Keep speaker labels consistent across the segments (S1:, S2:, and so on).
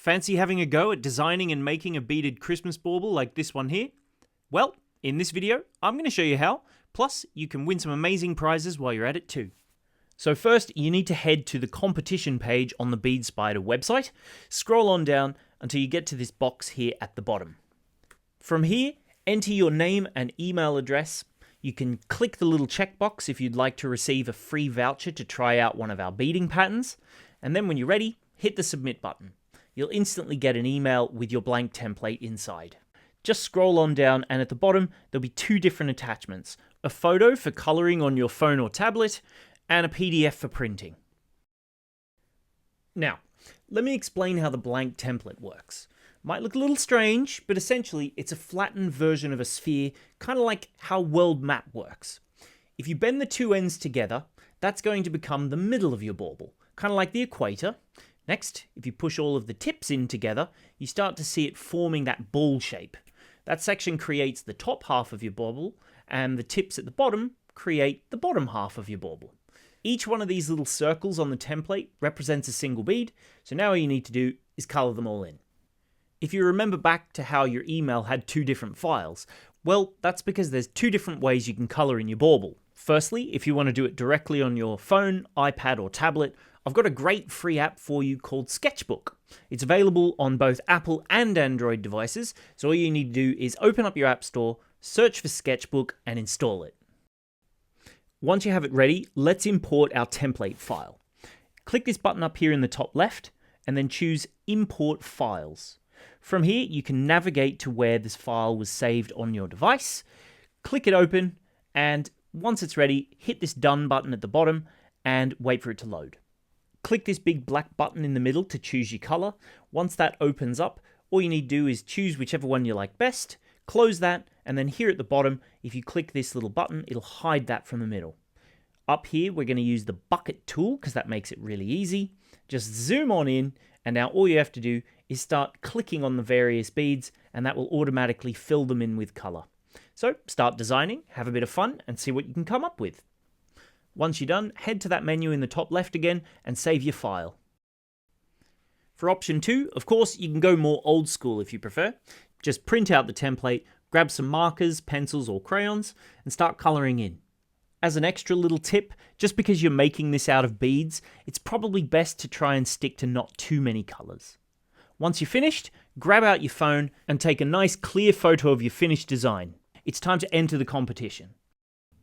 S1: Fancy having a go at designing and making a beaded Christmas bauble like this one here? Well, in this video, I'm going to show you how. Plus, you can win some amazing prizes while you're at it too. So first, you need to head to the competition page on the Bead Spider website. Scroll on down until you get to this box here at the bottom. From here, enter your name and email address. You can click the little checkbox if you'd like to receive a free voucher to try out one of our beading patterns. And then when you're ready, hit the submit button. You'll instantly get an email with your blank template inside. Just scroll on down and at the bottom, there'll be two different attachments. A photo for coloring on your phone or tablet, and a PDF for printing. Now, let me explain how the blank template works. Might look a little strange, but essentially it's a flattened version of a sphere, kind of like how world map works. If you bend the two ends together, that's going to become the middle of your bauble, kind of like the equator. Next, if you push all of the tips in together, you start to see it forming that ball shape. That section creates the top half of your bauble, and the tips at the bottom create the bottom half of your bauble. Each one of these little circles on the template represents a single bead, so now all you need to do is color them all in. If you remember back to how your email had two different files, well, that's because there's two different ways you can color in your bauble. Firstly, if you want to do it directly on your phone, iPad, or tablet, I've got a great free app for you called Sketchbook. It's available on both Apple and Android devices, so all you need to do is open up your app store, search for Sketchbook, and install it. Once you have it ready, let's import our template file. Click this button up here in the top left, and then choose Import Files. From here, you can navigate to where this file was saved on your device, click it open, and once it's ready, hit this Done button at the bottom, and wait for it to load. Click this big black button in the middle to choose your color. Once that opens up, all you need to do is choose whichever one you like best, close that, and then here at the bottom, if you click this little button, it'll hide that from the middle. Up here, we're going to use the bucket tool because that makes it really easy. Just zoom on in, and now all you have to do is start clicking on the various beads, and that will automatically fill them in with color. So start designing, have a bit of fun, and see what you can come up with. Once you're done, head to that menu in the top left again and save your file. For option 2, of course, you can go more old school if you prefer. Just print out the template, grab some markers, pencils, or crayons, and start coloring in. As an extra little tip, just because you're making this out of beads, it's probably best to try and stick to not too many colors. Once you're finished, grab out your phone and take a nice clear photo of your finished design. It's time to enter the competition.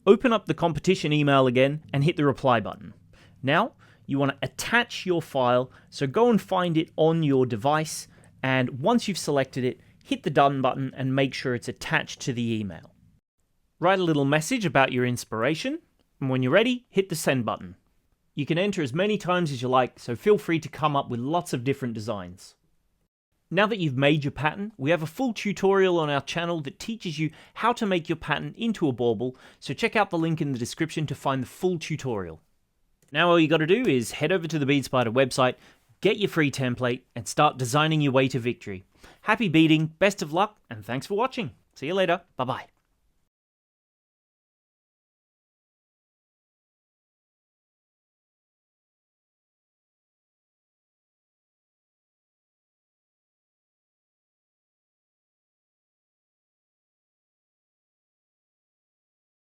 S1: Open up the competition email again and hit the reply button. Now, you want to attach your file, so go and find it on your device, and once you've selected it, hit the Done button and make sure it's attached to the email. Write a little message about your inspiration, and when you're ready, hit the Send button. You can enter as many times as you like, so feel free to come up with lots of different designs. Now that you've made your pattern, we have a full tutorial on our channel that teaches you how to make your pattern into a bauble, so check out the link in the description to find the full tutorial. Now all you got to do is head over to the Bead Spider website, get your free template, and start designing your way to victory. Happy beading, best of luck, and thanks for watching. See you later, bye bye.